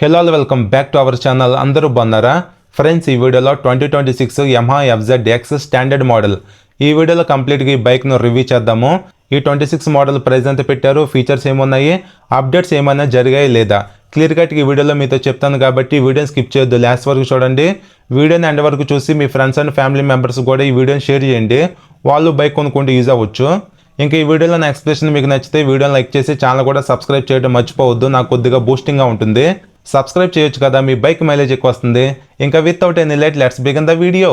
Hello welcome back to our channel. అందరూ బాగున్నారా friends? ఈ వీడియోలో 2026 యమహా FZX స్టాండర్డ్ మోడల్ ఈ వీడియోలో కంప్లీట్గా ఈ బైక్ను రివ్యూ చేద్దాము. ఈ 26 మోడల్ ప్రైస్ ఎంత పెట్టారు, ఫీచర్స్ ఏమున్నాయి, అప్డేట్స్ ఏమైనా జరిగాయి లేదా క్లియర్ కట్గా ఈ వీడియోలో మీతో చెప్తాను కాబట్టి వీడియోని స్కిప్ చేయొద్దు, లాస్ట్ వరకు చూడండి. వీడియోని ఎండ్ వరకు చూసి మీ ఫ్రెండ్స్ అండ్ ఫ్యామిలీ మెంబర్స్ కూడా ఈ వీడియోని షేర్ చేయండి, వాళ్ళు బైక్ కొనుక్కుంటే యూజ్ అవ్వచ్చు. ఇంకా ఈ వీడియోలో నా ఎక్స్ప్లెనేషన్ మీకు నచ్చితే వీడియోని లైక్ చేసి ఛానల్ కూడా సబ్స్క్రైబ్ చేయడం మర్చిపోవద్దు, నాకు కొద్దిగా బూస్టింగ్గా ఉంటుంది. సబ్స్క్రైబ్ చేయొచ్చు కదా, మీ బైక్ మైలేజ్ ఎక్కువ వస్తుంది. ఇంకా without any late let's begin the video.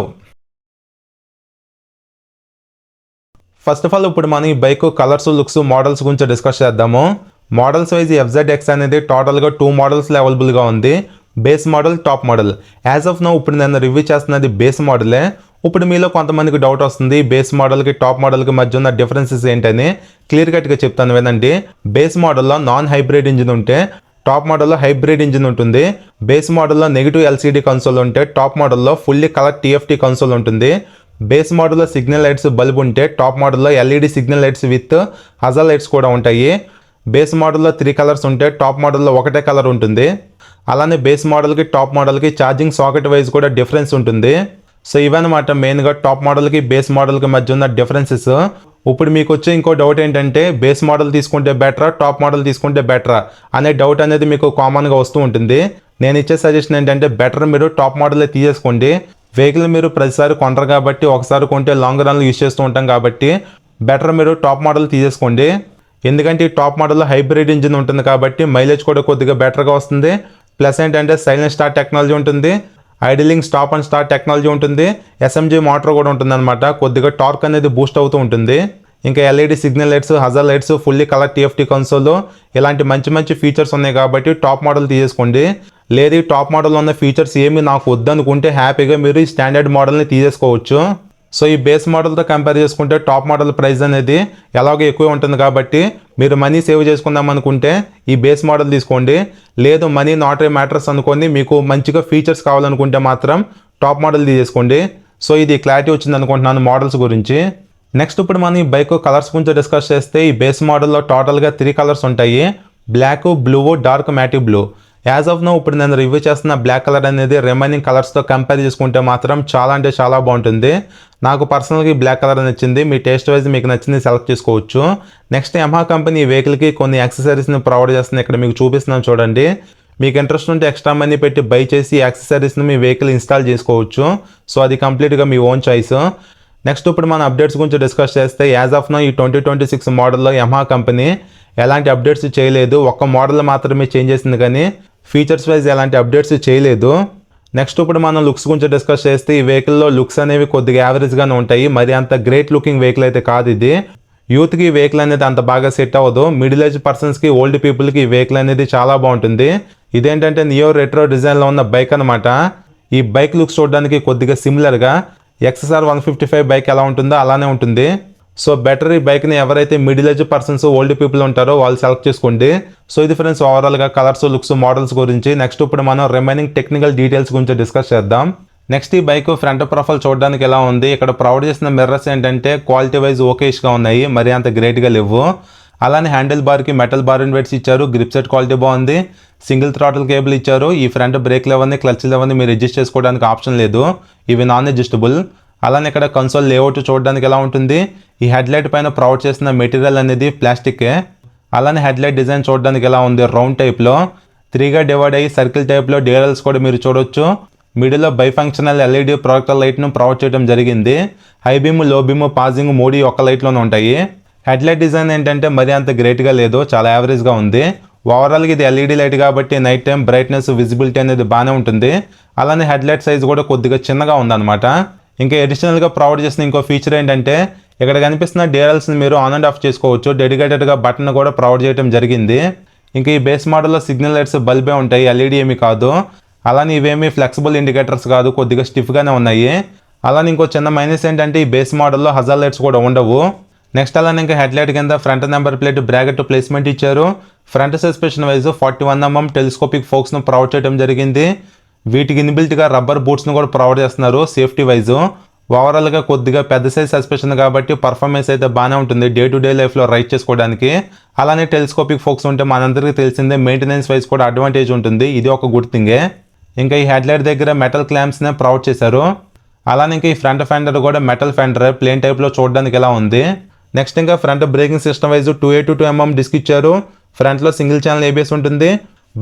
First of all ఇప్పుడు మనం ఈ బైక్ కలర్స్, లుక్స్, మోడల్స్ గురించి డిస్కస్ చేద్దాము. మోడల్స్ వైజ్ FZX అనేది టోటల్గా 2 మోడల్స్లో అవైలబుల్గా ఉంది, base model, top model. As of now ఇప్పుడు నేను రివ్యూ చేస్తున్నది బేస్ మోడలే. ఇప్పుడు మీలో కొంతమందికి డౌట్ వస్తుంది, బేస్ మోడల్కి టాప్ మోడల్కి మధ్య ఉన్న డిఫరెన్సెస్ ఏంటని క్లియర్ కట్గా చెప్తాను వినండి. బేస్ మోడల్లో నాన్ హైబ్రిడ్ ఇంజిన్ ఉంటే టాప్ మోడల్లో హైబ్రిడ్ ఇంజిన్ ఉంటుంది. బేస్ మోడల్లో నెగిటివ్ LCD కన్సోల్ ఉంటే టాప్ మోడల్లో ఫుల్లీ కలర్ TFT కన్సోల్ ఉంటుంది. బేస్ మోడల్లో సిగ్నల్ లైట్స్ బల్బ్ ఉంటే టాప్ మోడల్లో LED signal lights with hazard lights కూడా ఉంటాయి. బేస్ మోడల్లో 3 కలర్స్ ఉంటే టాప్ మోడల్లో ఒకటే కలర్ ఉంటుంది. అలానే బేస్ మోడల్కి టాప్ మోడల్కి ఛార్జింగ్ సాకెట్ వైజ్ కూడా డిఫరెన్స్ ఉంటుంది. సో ఇవన్నమాట మెయిన్గా టాప్ మోడల్కి బేస్ మోడల్కి మధ్య ఉన్న డిఫరెన్సెస్. ఇప్పుడు మీకు వచ్చే ఇంకో డౌట్ ఏంటంటే బేస్ మోడల్ తీసుకుంటే బెటరా, టాప్ మోడల్ తీసుకుంటే బెటరా అనే డౌట్ అనేది మీకు కామన్గా వస్తూ ఉంటుంది. నేను ఇచ్చే సజెషన్ ఏంటంటే బెటర్ మీరు టాప్ మోడలే తీసేసుకోండి. వెహికల్ మీరు ప్రతిసారి కొంటారు కాబట్టి, ఒకసారి కొంటే లాంగ్ రన్లో యూజ్ చేస్తూ ఉంటాం కాబట్టి బెటర్ మీరు టాప్ మోడల్ తీసేసుకోండి. ఎందుకంటే ఈ టాప్ మోడల్లో హైబ్రిడ్ ఇంజిన్ ఉంటుంది కాబట్టి మైలేజ్ కూడా కొద్దిగా బెటర్గా వస్తుంది. ప్లస్ ఏంటంటే సైలెంట్ స్టార్ట్ టెక్నాలజీ ఉంటుంది, ఐడిలింగ్ స్టాప్ అండ్ స్టార్ట్ టెక్నాలజీ ఉంటుంది, SMG మోటార్ కూడా ఉంటుంది అనమాట. కొద్దిగా టార్క్ అనేది బూస్ట్ అవుతూ ఉంటుంది. ఇంకా LED signal lights, hazard lights, fully colour TFT console, ఇలాంటి మంచి మంచి ఫీచర్స్ ఉన్నాయి కాబట్టి టాప్ మోడల్ తీసేసుకోండి. లేదు టాప్ మోడల్ ఉన్న ఫీచర్స్ ఏమి నాకు వద్దనుకుంటే హ్యాపీగా మీరు ఈ స్టాండర్డ్ మోడల్ని తీసేసుకోవచ్చు. సో ఈ బేస్ మోడల్తో కంపేర్ చేసుకుంటే టాప్ మోడల్ ప్రైస్ అనేది ఎలాగో ఎక్కువ ఉంటుంది కాబట్టి మీరు మనీ సేవ్ చేసుకుందాం అనుకుంటే ఈ బేస్ మోడల్ తీసుకోండి. లేదు మనీ నాట్ ఏ మ్యాటర్స్ అనుకోండి, మీకు మంచిగా ఫీచర్స్ కావాలనుకుంటే మాత్రం టాప్ మోడల్ తీసేసుకోండి. సో ఇది క్లారిటీ వచ్చింది అనుకుంటున్నాను మోడల్స్ గురించి. నెక్స్ట్ ఇప్పుడు మనం ఈ బైక్ కలర్స్ గురించి డిస్కస్ చేస్తే ఈ బేస్ మోడల్లో టోటల్గా 3 కలర్స్ ఉంటాయి, బ్లాక్, బ్లూ, డార్క్ మ్యాటివ్ బ్లూ. యాజ్ ఆఫ్ నో ఇప్పుడు నేను రివ్యూ చేస్తున్న బ్లాక్ కలర్ అనేది రిమైనింగ్ కలర్స్తో కంపేర్ చేసుకుంటే మాత్రం చాలా అంటే చాలా బాగుంటుంది. నాకు పర్సనల్గా ఈ బ్లాక్ కలర్ నచ్చింది, మీ టేస్ట్ వైజ్ మీకు నచ్చింది సెలెక్ట్ చేసుకోవచ్చు. నెక్స్ట్ యమహా కంపెనీ ఈ వెహికల్కి కొన్ని యాక్సెసరీస్ని ప్రొవైడ్ చేస్తుంది, ఇక్కడ మీకు చూపిస్తున్నాను చూడండి. మీకు ఇంట్రెస్ట్ ఉంటే ఎక్స్ట్రా మనీ పెట్టి బై చేసి యాక్సెసరీస్ని మీ వెహికల్ ఇన్స్టాల్ చేసుకోవచ్చు. సో అది కంప్లీట్గా మీ ఓన్ చాయిస్. నెక్స్ట్ ఇప్పుడు మన అప్డేట్స్ గురించి డిస్కస్ చేస్తే యాజ్ ఆఫ్ నో ఈ 2026 మోడల్లో యమహా కంపెనీ ఎలాంటి అప్డేట్స్ చేయలేదు, ఒక్క మోడల్ మాత్రమే చేంజ్ చేసింది కానీ ఫీచర్స్ వైజ్ ఎలాంటి అప్డేట్స్ చేయలేదు. నెక్స్ట్ ఇప్పుడు మనం లుక్స్ గురించి డిస్కస్ చేస్తే ఈ వెహికల్లో లుక్స్ అనేవి కొద్దిగా యావరేజ్గానే ఉంటాయి, మరి అంత గ్రేట్ లుకింగ్ వెహికల్ అయితే కాదు ఇది. యూత్కి ఈ వెహికల్ అనేది అంత బాగా సెట్ అవ్వదు, మిడిల్ ఏజ్ పర్సన్స్కి, ఓల్డ్ పీపుల్కి ఈ వెహికల్ అనేది చాలా బాగుంటుంది. ఇదేంటంటే నియో రెట్రో డిజైన్లో ఉన్న బైక్ అనమాట. ఈ బైక్ లుక్స్ చూడడానికి కొద్దిగా సిమిలర్గా XSR 155 బైక్ ఎలా ఉంటుందో అలానే ఉంటుంది. సో బెటర్ ఈ బైక్ని ఎవరైతే middle age persons, old people ఉంటారో వాళ్ళు సెలెక్ట్ చేసుకోండి. సో ఇది ఫ్రెండ్స్ ఓవరాల్గా కలర్స్, లుక్స్, మోడల్స్ గురించి. నెక్స్ట్ ఇప్పుడు మనం రిమైనింగ్ టెక్నికల్ డీటెయిల్స్ గురించి డిస్కస్ చేద్దాం. నెక్స్ట్ ఈ బైక్ ఫ్రంట్ ప్రొఫైల్ చూడడానికి ఎలా ఉంది, ఇక్కడ ప్రొవైడ్ చేసిన మిర్రర్స్ ఏంటంటే క్వాలిటీ వైజ్ ఓకేష్గా ఉన్నాయి, మరి అంత గ్రేట్గా లేవు. అలానే హ్యాండిల్ బార్కి మెటల్ బార్ ఇన్వెట్స్ ఇచ్చారు, గ్రిప్ సెట్ క్వాలిటీ బాగుంది, సింగిల్ థ్రాటిల్ కేబుల్ ఇచ్చారు. ఈ ఫ్రంట్ బ్రేక్ లెవెల్ని, క్లచ్ లెవెల్ని మీరు అడ్జస్ట్ చేసుకోవడానికి ఆప్షన్ లేదు, ఇవి నాన్ అడ్జస్టబుల్. అలానే ఇక్కడ కన్సోల్ లేఅవుట్ చూడడానికి ఎలా ఉంటుంది, ఈ హెడ్లైట్ పైన ప్రొవైడ్ చేసిన మెటీరియల్ అనేది ప్లాస్టికే. అలానే హెడ్లైట్ డిజైన్ చూడడానికి ఎలా ఉంది, రౌండ్ టైప్లో 3గా డివైడ్ అయ్యి సర్కిల్ టైప్లో డిఆర్ఎల్స్ కూడా మీరు చూడొచ్చు. మిడిల్లో బైఫంక్షనల్ LED ప్రొజెక్టర్ లైట్ను ప్రొవైడ్ చేయడం జరిగింది. హై బీమ్, లో బీమ్, పాజింగ్ 3 ఒక్క లైట్లోనే ఉంటాయి. హెడ్లైట్ డిజైన్ ఏంటంటే మరీ అంత గ్రేట్గా లేదు, చాలా యావరేజ్గా ఉంది. ఓవరాల్గా ఇది LED లైట్ కాబట్టి నైట్ టైం బ్రైట్నెస్, విజిబిలిటీ అనేది బాగానే ఉంటుంది. అలానే హెడ్లైట్ సైజ్ కూడా కొద్దిగా చిన్నగా ఉందన్నమాట. ఇంకా అడిషనల్గా ప్రొవైడ్ చేసిన ఇంకో ఫీచర్ ఏంటంటే ఇక్కడ కనిపిస్తున్న డిఆర్ఎల్స్ని మీరు ఆన్ అండ్ ఆఫ్ చేసుకోవచ్చు, డెడికేటెడ్గా బటన్ కూడా ప్రొవైడ్ చేయడం జరిగింది. ఇంకా ఈ బేస్ మోడల్లో సిగ్నల్ లైట్స్ బల్బే ఉంటాయి, LED ఏమీ కాదు. అలానే ఇవేమీ ఫ్లెక్సిబుల్ ఇండికేటర్స్ కాదు, కొద్దిగా స్టిఫ్గానే ఉన్నాయి. అలానే ఇంకో చిన్న మైనస్ ఏంటంటే ఈ బేస్ మోడల్లో హజార్ లైట్స్ కూడా ఉండవు. నెక్స్ట్ అలానే ఇంకా హెడ్లైట్ కింద front number plate bracket placement ఇచ్చారు. Front suspension wise 41 mm telescopic ఫోక్స్ను ప్రొవైడ్ చేయడం జరిగింది. వీటికి ఇన్బిల్ట్గా రబ్బర్ బూట్స్ను కూడా ప్రొవైడ్ చేస్తున్నారు సేఫ్టీ వైజ్. ఓవరాల్గా కొద్దిగా పెద్ద సైజ్ సస్పెన్షన్ కాబట్టి పర్ఫార్మెన్స్ అయితే బాగానే ఉంటుంది డే టు డే లైఫ్లో రైడ్ చేసుకోవడానికి. అలానే టెలిస్కోపిక్ ఫోక్స్ ఉంటే మనందరికీ తెలిసిందే, మెయింటెనెన్స్ వైజ్ కూడా అడ్వాంటేజ్ ఉంటుంది, ఇది ఒక గుడ్ థింగే. ఇంకా ఈ హెడ్లైట్ దగ్గర మెటల్ క్లాంప్స్నే ప్రొవైడ్ చేశారు. అలానే ఇంకా ఈ ఫ్రంట్ ఫెండర్ కూడా మెటల్ ఫెండర్, ప్లేన్ టైప్లో చూడడానికి ఎలా ఉంది. నెక్స్ట్ ఇంకా front braking system wise 282mm disc ఇచ్చారు. ఫ్రంట్లో సింగిల్ ఛానల్ ఏబిఎస్ ఉంటుంది.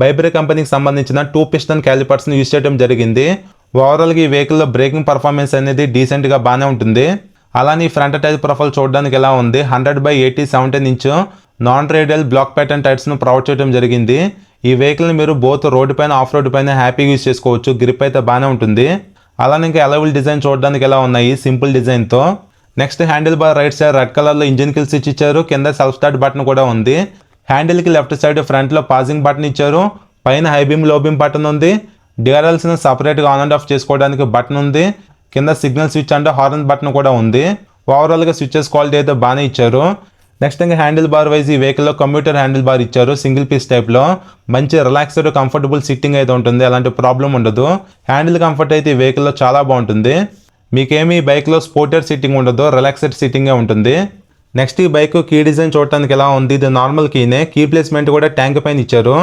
బైబ్రే కంపెనీకి సంబంధించిన 2 పిస్టన్ క్యాలిపర్స్ని యూజ్ చేయడం జరిగింది. ఓవరాల్గా ఈ వెహికల్లో బ్రేకింగ్ పర్ఫార్మెన్స్ అనేది డీసెంట్గా బాగానే ఉంటుంది. అలానే ఈ ఫ్రంట్ టైర్ ప్రొఫైల్ చూడడానికి ఎలా ఉంది, 100/80 17 inch non radial block pattern టైర్స్ను ప్రొవైడ్ చేయడం జరిగింది. ఈ వెహికల్ని మీరు బోత్ రోడ్డు పైన ఆఫ్ రోడ్ పైన హ్యాపీగా యూజ్ చేసుకోవచ్చు, గ్రిప్ అయితే బాగానే ఉంటుంది. అలానే ఇంకా అలైవల్ డిజైన్ చూడడానికి ఎలా ఉన్నాయి, సింపుల్ డిజైన్తో. Next handle bar right side red కలర్లో ఇంజిన్ కిల్ స్విచ్ ఇచ్చారు, కింద సెల్ఫ్ స్టార్ట్ బటన్ కూడా ఉంది. హ్యాండిల్కి లెఫ్ట్ సైడ్ ఫ్రంట్లో పాజింగ్ బటన్ ఇచ్చారు, పైన హై బీమ్ లో బీమ్ బటన్ ఉంది. డిఆర్ఎల్స్ని సపరేట్గా ఆన్ అండ్ ఆఫ్ చేసుకోవడానికి బటన్ ఉంది, కింద సిగ్నల్ స్విచ్ అంటే హార్న్ బటన్ కూడా ఉంది. ఓవరాల్గా స్విచెస్ క్వాలిటీ అయితే బాగానే ఇచ్చారు. నెక్స్ట్ ఇంకా హ్యాండిల్ బార్ వైజ్ ఈ వెహికల్లో కంప్యూటర్ హ్యాండిల్ బార్ ఇచ్చారు, సింగిల్ పీస్ టైప్లో. మంచి రిలాక్స్డ్ కంఫర్టబుల్ సిట్టింగ్ అయితే ఉంటుంది, అలాంటి ప్రాబ్లం ఉండదు. హ్యాండిల్ కంఫర్ట్ అయితే ఈ వెహికల్లో చాలా బాగుంటుంది. మీకేమీ ఈ బైక్లో స్పోర్టర్ సిట్టింగ్ ఉండదు, రిలాక్స్డ్ సిట్టింగే ఉంటుంది. నెక్స్ట్ ఈ బైక్ కీ డిజైన్ చూడటానికి ఎలా ఉంది, ఇది నార్మల్ కీనే, కీ ప్లేస్మెంట్ కూడా ట్యాంక్ పైన ఇచ్చారు.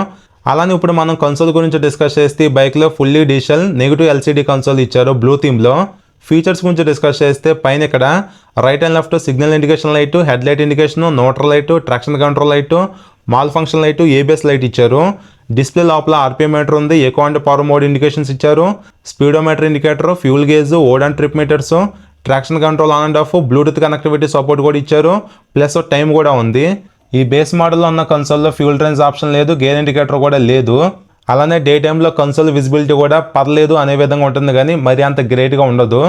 అలానే ఇప్పుడు మనం కన్సోల్ గురించి డిస్కస్ చేస్తే ఈ బైక్లో fully digital negative LCD console ఇచ్చారు బ్లూ థీమ్లో. ఫీచర్స్ గురించి డిస్కస్ చేస్తే పైన ఇక్కడ right and left signal indication light, head light indication, neutral light, traction control light, malfunction light, ABS light ఇచ్చారు. డిస్ప్లే లోపల ఆర్పిఎం మీటర్ ఉంది, eco and power mode indications ఇచ్చారు, speedometer indicator, fuel gauge, odo and trip meters, traction control on and off, Bluetooth connectivity support కూడా ఇచ్చారు, plus time కూడా ఉంది. ఈ base మోడల్లో ఉన్న కన్సోల్లో ఫ్యూల్ రేంజ్ ఆప్షన్ లేదు, గేర్ ఇండికేటర్ కూడా లేదు. అలానే డే టైంలో కన్సోల్ విజిబిలిటీ కూడా పర్లేదు అనే విధంగా ఉంటుంది, కానీ మరీ అంత గ్రేట్గా ఉండదు.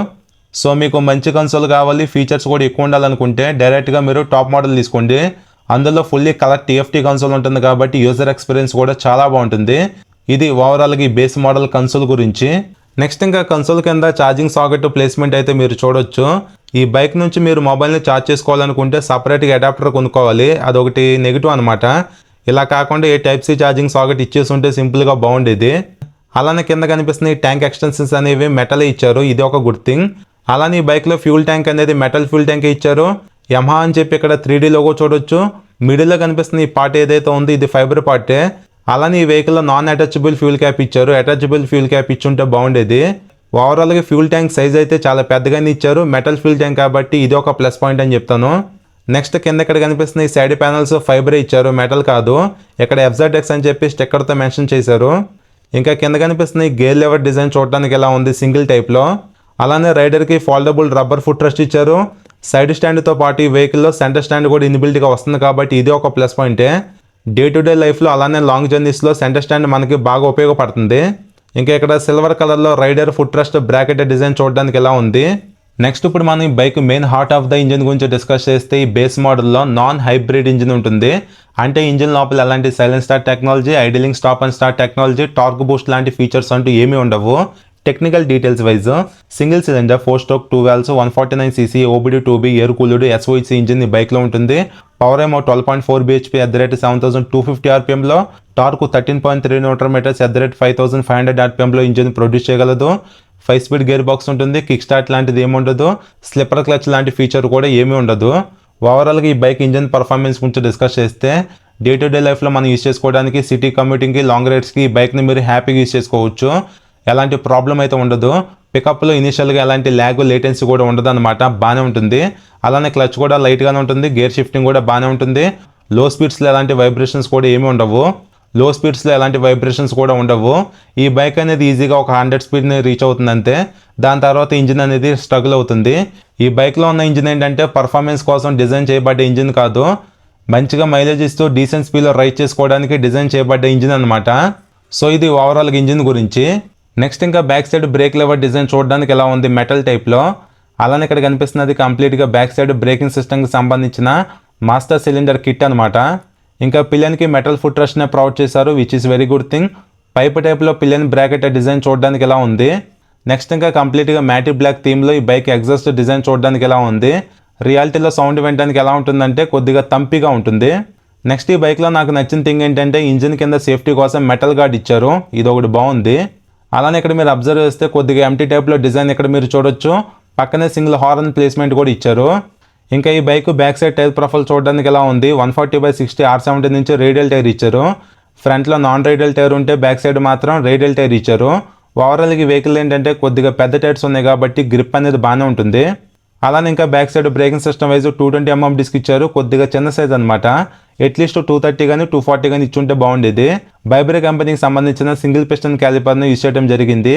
సో మీకు మంచి కన్సోల్ కావాలి, ఫీచర్స్ కూడా ఎక్కువ ఉండాలనుకుంటే డైరెక్ట్గా మీరు టాప్ మోడల్ తీసుకోండి. అందులో ఫుల్లీ కలర్ టీఎఫ్టీ కన్సోల్ ఉంటుంది కాబట్టి యూజర్ ఎక్స్పీరియన్స్ కూడా చాలా బాగుంటుంది. ఇది ఓవరాల్గా ఈ బేస్ మోడల్ కన్సోల్ గురించి. నెక్స్ట్ ఇంకా కన్సోల్ కింద ఛార్జింగ్ సాకెట్ ప్లేస్మెంట్ అయితే మీరు చూడొచ్చు. ఈ బైక్ నుంచి మీరు మొబైల్ని ఛార్జ్ చేసుకోవాలనుకుంటే సపరేట్గా అడాప్టర్ కొనుక్కోవాలి, అదొకటి నెగిటివ్ అనమాట. ఇలా కాకుండా ఏ టైప్ సి ఛార్జింగ్ సాకెట్ ఇచ్చేసి ఉంటే సింపుల్గా బాగుండేది. అలానే కింద కనిపిస్తున్న ఈ ట్యాంక్ ఎక్స్టెన్షన్స్ అనేవి మెటల్ ఇచ్చారు, ఇది ఒక గుడ్ థింగ్. అలానే ఈ బైక్లో ఫ్యూల్ ట్యాంక్ అనేది మెటల్ ఫ్యూల్ ట్యాంక్ ఇచ్చారు. యమహా అని చెప్పి ఇక్కడ 3D లోగో చూడొచ్చు. మిడిల్లో కనిపిస్తున్న ఈ పార్ట్ ఏదైతే ఉందో ఇది ఫైబర్ పార్టే. అలానే ఈ వెహికల్లో నాన్ అటాచబుల్ ఫ్యూల్ క్యాప్ ఇచ్చారు, అటాచబుల్ ఫ్యూల్ క్యాప్ ఇచ్చుంటే బాగుండేది. ఓవరాల్గా ఫ్యూల్ ట్యాంక్ సైజ్ అయితే చాలా పెద్దగానే ఇచ్చారు, మెటల్ ఫ్యూల్ ట్యాంక్ కాబట్టి ఇది ఒక ప్లస్ పాయింట్ అని చెప్తాను. నెక్స్ట్ కింద ఇక్కడ కనిపిస్తున్న ఈ సైడ్ ప్యానల్స్ ఫైబరే ఇచ్చారు, మెటల్ కాదు. ఇక్కడ FZX అని చెప్పి స్టిక్కర్తో మెన్షన్ చేశారు. ఇంకా కింద కనిపిస్తున్న ఈ గేర్ లెవర్ డిజైన్ చూడడానికి ఎలా ఉంది, సింగిల్ టైప్లో. అలానే రైడర్కి ఫోల్డబుల్ రబ్బర్ ఫుట్ రెస్ట్ ఇచ్చారు. సైడ్ స్టాండ్తో పాటు ఈ వెహికల్లో సెంటర్ స్టాండ్ కూడా ఇన్బిల్ట్గా వస్తుంది కాబట్టి ఇది ఒక ప్లస్ పాయింటే. డే టు డే లైఫ్లో అలానే లాంగ్ జర్నీస్లో సెంటర్ స్టాండ్ మనకి బాగా ఉపయోగపడుతుంది. ఇంకా ఇక్కడ సిల్వర్ కలర్లో rider foot rest bracket design చూడడానికి ఎలా ఉంది. నెక్స్ట్ ఇప్పుడు మనం ఈ bike main heart of the engine గురించి డిస్కస్ చేస్తే ఈ బేస్ మోడల్లో నాన్ హైబ్రిడ్ ఇంజిన్ ఉంటుంది. అంటే ఇంజిన్ లోపల ఎలాంటి silent start technology, idling stop and start technology, torque boost లాంటి ఫీచర్స్ అంటూ ఏమీ ఉండవు. Technical details wise single cylinder 4 stroke 2 valves 149cc OBD2B air cooled SOHC engine ఈ బైక్లో ఉంటుంది. పవర్ ఏమో 12.4 bhp @7250 rpmలో, టార్క్ 13.3 Nm @5500 rpmలో ఇంజిన్ ప్రొడ్యూస్ చేయగలదు. 5 స్పీడ్ గేర్ బాక్స్ ఉంటుంది, కిక్ స్టార్ట్ లాంటిది ఏమి ఉండదు, స్లిప్పర్ క్లచ్ లాంటి ఫీచర్ కూడా ఏమీ ఉండదు. ఓవరాల్గా ఈ బైక్ ఇంజిన్ పర్ఫార్మెన్స్ గురించి డిస్కస్ చేస్తే డే టు డే లైఫ్లో మనం యూజ్ చేసుకోవడానికి, సిటీ కమ్యూటింగ్కి, లాంగ్ రైడ్స్కి ఈ బైక్ని మీరు హ్యాపీగా యూజ్ చేసుకోవచ్చు. ఎలాంటి ప్రాబ్లం అయితే ఉండదు. పికప్లో ఇనిషియల్గా ఎలాంటి ల్యాగ్, లేటెన్సీ కూడా ఉండదు అనమాట, బాగానే ఉంటుంది. అలానే క్లచ్ కూడా లైట్గానే ఉంటుంది, గేర్ షిఫ్టింగ్ కూడా బాగానే ఉంటుంది. లో స్పీడ్స్లో ఎలాంటి వైబ్రేషన్స్ కూడా ఏమీ ఉండవు. ఈ బైక్ అనేది ఈజీగా ఒక 100 స్పీడ్ని రీచ్ అవుతుంది అంతే. దాని తర్వాత ఇంజిన్ అనేది స్ట్రగుల్ అవుతుంది. ఈ బైక్లో ఉన్న ఇంజిన్ ఏంటంటే పర్ఫార్మెన్స్ కోసం డిజైన్ చేయబడ్డ ఇంజిన్ కాదు, మంచిగా మైలేజ్ ఇస్తూ డీసెంట్ స్పీడ్లో రైడ్ చేసుకోవడానికి డిజైన్ చేయబడ్డ ఇంజిన్ అనమాట. సో ఇది ఓవరాల్గా ఇంజిన్ గురించి. నెక్స్ట్ ఇంకా back side break lever design చూడడానికి ఎలా ఉంది, మెటల్ టైప్లో. అలానే ఇక్కడ కనిపిస్తున్నది కంప్లీట్గా బ్యాక్ సైడ్ బ్రేకింగ్ సిస్టమ్కి సంబంధించిన మాస్టర్ సిలిండర్ కిట్ అనమాట. ఇంకా పిలియన్కి మెటల్ ఫుట్ రెస్ట్నే ప్రొవైడ్ చేశారు, which is very good thing. Pipe టైప్లో పిలియన్ బ్రాకెట్ డిజైన్ చూడడానికి ఎలా ఉంది. నెక్స్ట్ ఇంకా కంప్లీట్గా మ్యాటిక్ బ్లాక్ థీమ్లో ఈ బైక్ ఎగ్జాస్ట్ డిజైన్ చూడడానికి ఎలా ఉంది. రియాలిటీలో సౌండ్ వినడానికి ఎలా ఉంటుందంటే కొద్దిగా తంపిగా ఉంటుంది. నెక్స్ట్ ఈ బైక్లో నాకు నచ్చిన థింగ్ ఏంటంటే ఇంజిన్ కింద సేఫ్టీ కోసం మెటల్ గార్డ్ ఇచ్చారు, ఇది ఒకటి బాగుంది. అలానే ఇక్కడ మీరు అబ్జర్వ్ చేస్తే కొద్దిగా ఎంటీ టైప్లో డిజైన్ ఇక్కడ మీరు చూడొచ్చు. పక్కనే సింగిల్ హార్న్ ప్లేస్మెంట్ కూడా ఇచ్చారు. ఇంకా ఈ bike back side tyre profile చూడడానికి ఎలా ఉంది, 140/60 R70 నుంచి రేడియల్ టైర్ ఇచ్చారు. ఫ్రంట్లో నాన్ రేడియల్ టైర్ ఉంటే బ్యాక్ సైడ్ మాత్రం రేడియల్ టైర్ ఇచ్చారు. ఓవరాల్గా ఈ వెహికల్ ఏంటంటే కొద్దిగా పెద్ద టైర్స్ ఉన్నాయి కాబట్టి గ్రిప్ అనేది బాగానే ఉంటుంది. అలానే ఇంకా back side braking system wise 220mm disc ఇచ్చారు. కొద్దిగా చిన్న సైజ్ అనమాట. అట్లీస్ట్ 230 కానీ 240 కానీ ఇచ్చుంటే బాగుండేది. బైబ్రే కంపెనీకి సంబంధించిన సింగిల్ పిస్టన్ క్యాలిపర్ను యూజ్ చేయడం జరిగింది.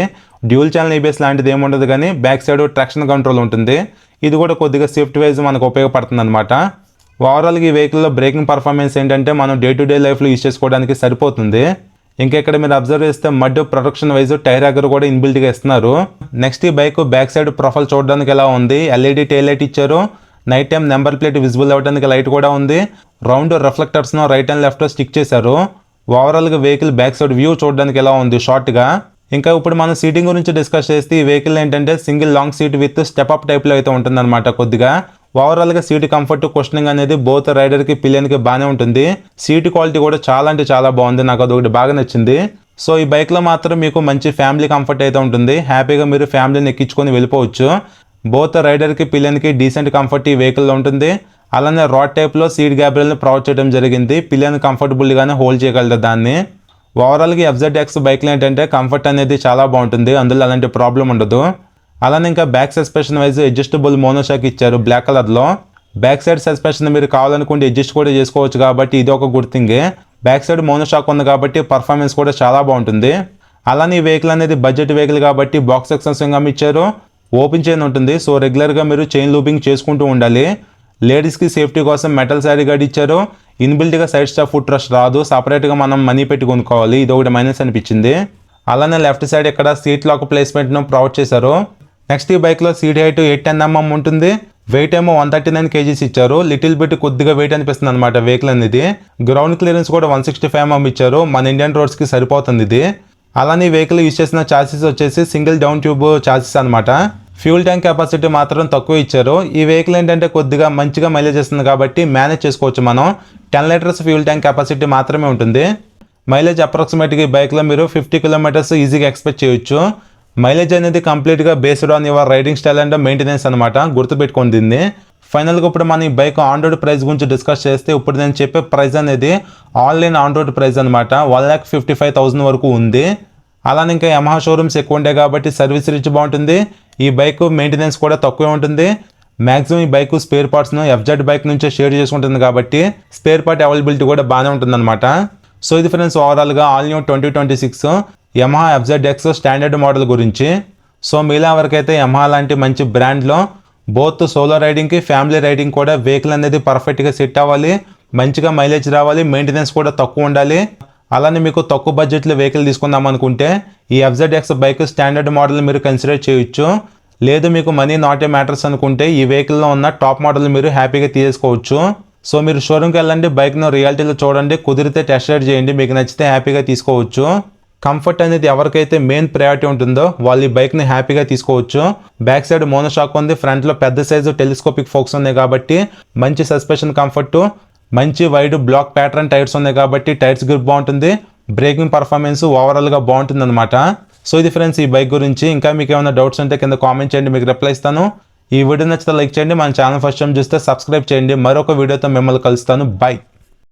డ్యూల్ ఛానల్ ఏబిఎస్ లాంటిది ఏముండదు కానీ బ్యాక్ సైడ్ ట్రాక్షన్ కంట్రోల్ ఉంటుంది. ఇది కూడా కొద్దిగా సేఫ్టీ వైజ్ మనకు ఉపయోగపడుతుంది అనమాట. ఓవరాల్గా ఈ వెహికల్లో బ్రేకింగ్ పర్ఫార్మెన్స్ ఏంటంటే మనం డే టు డే లైఫ్లో యూజ్ చేసుకోవడానికి సరిపోతుంది. ఇంకా ఇక్కడ మీరు అబ్జర్వ్ చేస్తే mud protection wise tyre hugger కూడా ఇన్బిల్ట్గా ఇస్తున్నారు. నెక్స్ట్ ఈ బైక్ బ్యాక్ సైడ్ ప్రొఫైల్ చూడడానికి ఎలా ఉంది, ఎల్ఈడి టైల్ లైట్ ఇచ్చారు. Night time number plate visible అవ్వడానికి లైట్ కూడా ఉంది. రౌండ్ రిఫ్లెక్టర్స్ను రైట్ అండ్ లెఫ్ట్ స్టిక్ చేశారు. ఓవరాల్గా వెహికల్ బ్యాక్ సైడ్ వ్యూ చూడడానికి ఎలా ఉంది షార్ట్గా. ఇంకా ఇప్పుడు మనం సీటింగ్ గురించి డిస్కస్ చేస్తే ఈ వెహికల్ ఏంటంటే single long seat with step up టైప్లో అయితే ఉంటుందన్నమాట. కొద్దిగా ఓవరాల్గా సీట్ కంఫర్ట్ కుషనింగ్ అనేది బోత్ రైడర్కి పిలియన్కి బాగానే ఉంటుంది. సీట్ క్వాలిటీ కూడా చాలా అంటే చాలా బాగుంది, నాకు అదొకటి బాగా నచ్చింది. సో ఈ బైక్లో మాత్రం మీకు మంచి ఫ్యామిలీ కంఫర్ట్ అయితే ఉంటుంది. హ్యాపీగా మీరు ఫ్యామిలీని ఎక్కించుకొని వెళ్ళిపోవచ్చు. బోత్ రైడర్కి పిలియన్కి డీసెంట్ కంఫర్ట్ ఈ వెహికల్లో ఉంటుంది. అలానే రాడ్ టైప్లో సీట్ గ్యాబ్రెల్ని ప్రొవైడ్ చేయడం జరిగింది. పిలియన్ కంఫర్టబుల్గానే హోల్డ్ చేయగలరు దాన్ని. ఓవరాల్గా FZX బైక్లో ఏంటంటే కంఫర్ట్ అనేది చాలా బాగుంటుంది, అందులో అలాంటి ప్రాబ్లం ఉండదు. అలానే ఇంకా back suspension wise adjustable monoshock ఇచ్చారు బ్లాక్ కలర్లో. బ్యాక్ సైడ్ సస్పెన్షన్ మీరు కావాలనుకుంటే అడ్జస్ట్ కూడా చేసుకోవచ్చు కాబట్టి ఇది ఒక good thing. Back side monoshock ఉంది కాబట్టి పర్ఫార్మెన్స్ కూడా చాలా బాగుంటుంది. అలానే ఈ వెహికల్ అనేది బడ్జెట్ వెహికల్ కాబట్టి బాక్స్ ఎక్స్టెన్షన్ ఇచ్చారు. ఓపెన్ చైన్ ఉంటుంది, సో రెగ్యులర్గా మీరు చైన్ లూపింగ్ చేసుకుంటూ ఉండాలి. లేడీస్కి సేఫ్టీ కోసం మెటల్ శారీ గార్డ్ ఇచ్చారు. ఇన్బిల్ట్గా సైడ్ స్టాప్ ఫుట్ రెస్ట్ రాదు, సపరేట్గా మనం మనీ పెట్టి కొనుక్కోవాలి. ఇది ఒకటి మైనస్ అనిపించింది. అలానే లెఫ్ట్ సైడ్ ఇక్కడ సీట్ లాక్ ప్లేస్మెంట్ను ప్రొవైడ్ చేశారు. నెక్స్ట్ ఈ బైక్లో సీట్ హైట్ 810mm ఉంటుంది. వెయిట్ ఏమో 139 kgs ఇచ్చారు. లిటిల్ బిట్ కొద్దిగా వెయిట్ అనిపిస్తుంది అనమాట వెహికల్ అనేది. గ్రౌండ్ క్లియరెన్స్ కూడా 165mm ఇచ్చారు. మన ఇండియన్ రోడ్స్కి సరిపోతుంది ఇది. అలానే ఈ వెహికల్ యూజ్ చేసిన చాసిస్ వచ్చేసి సింగిల్ డౌన్ ట్యూబ్ చాసిస్ అనమాట. ఫ్యూల్ ట్యాంక్ కెపాసిటీ మాత్రం తక్కువ ఇచ్చారు. ఈ వెహికల్ ఏంటంటే కొద్దిగా మంచిగా మైలేజ్ ఇస్తుంది కాబట్టి మేనేజ్ చేసుకోవచ్చు మనం. 10 లీటర్స్ ఫ్యూల్ ట్యాంక్ కెపాసిటీ మాత్రమే ఉంటుంది. మైలేజ్ అప్రాక్సిమేట్గా ఈ బైక్లో మీరు 50 kilometers ఈజీగా ఎక్స్పెక్ట్ చేయొచ్చు. మైలేజ్ అనేది కంప్లీట్గా based on your riding style and maintenance అనమాట, గుర్తుపెట్టుకోండి దీన్ని. ఫైనల్గా ఇప్పుడు మనం ఈ బైక్ ఆన్ రోడ్ ప్రైస్ గురించి డిస్కస్ చేస్తే ఇప్పుడు నేను చెప్పే ప్రైస్ అనేది ఆన్లైన్ ఆన్ రోడ్ ప్రైస్ అనమాట. 1,55,000 వరకు ఉంది. అలానే ఇంకా యమహా షోరూమ్స్ ఎక్కువ ఉంటాయి కాబట్టి సర్వీస్ రిచ్ బాగుంటుంది. ఈ బైక్ మెయింటెనెన్స్ కూడా తక్కువే ఉంటుంది. మ్యాక్సిమం ఈ బైక్ స్పేర్ పార్ట్స్ను FZ బైక్ నుంచే షేర్ చేసుకుంటుంది కాబట్టి స్పేర్ పార్ట్ అవైలబిలిటీ కూడా బాగానే ఉంటుంది అనమాట. సో ఇది ఫ్రెండ్స్ ఓవరాల్గా all new 2026 Yamaha FZX standard model గురించి. సో మీలా వరకైతే యమహా లాంటి మంచి బ్రాండ్లో బోత్ సోలో రైడింగ్కి ఫ్యామిలీ రైడింగ్ కూడా వెహికల్ అనేది పర్ఫెక్ట్గా సెట్ అవ్వాలి, మంచిగా మైలేజ్ రావాలి, మెయింటెనెన్స్ కూడా తక్కువ ఉండాలి. అలానే మీకు తక్కువ బడ్జెట్లో వెహికల్ తీసుకుందాం అనుకుంటే ఈ FZX బైక్ స్టాండర్డ్ మోడల్ మీరు కన్సిడర్ చేయొచ్చు. లేదు మీకు మనీ నాట్ ఏ మ్యాటర్స్ అనుకుంటే ఈ వెహికల్లో ఉన్న టాప్ మోడల్ మీరు హ్యాపీగా తీసుకోవచ్చు. సో మీరు షోరూమ్కి వెళ్ళండి, బైక్ను రియాలిటీలో చూడండి, కుదిరితే టెస్ట్ రైడ్ చేయండి, మీకు నచ్చితే హ్యాపీగా తీసుకోవచ్చు. కంఫర్ట్ అనేది ఎవరికైతే మెయిన్ ప్రయారిటీ ఉంటుందో వాళ్ళు ఈ బైక్ని హ్యాపీగా తీసుకోవచ్చు. బ్యాక్ సైడ్ మోనోషాక్ ఉంది, ఫ్రంట్లో పెద్ద సైజు టెలిస్కోపిక్ ఫోక్స్ ఉన్నాయి కాబట్టి మంచి సస్పెన్షన్ కంఫర్టు, మంచి వైడ్ బ్లాక్ ప్యాటర్న్ టైర్స్ ఉన్నాయి కాబట్టి టైర్స్ గ్రిప్ బాగుంటుంది, బ్రేకింగ్ పర్ఫార్మెన్స్ ఓవరాల్గా బాగుంటుంది అనమాట. సో ఇది ఫ్రెండ్స్ ఈ బైక్ గురించి. ఇంకా మీకు ఏమైనా డౌట్స్ ఉంటే కింద కామెంట్ చేయండి, మీకు రిప్లై ఇస్తాను. ఈ వీడియో నచ్చితే లైక్ చేయండి, మన ఛానల్ ఫస్ట్ టైం చూస్తే సబ్స్క్రైబ్ చేయండి. మరొక వీడియోతో మిమ్మల్ని కలుస్తాను. బై.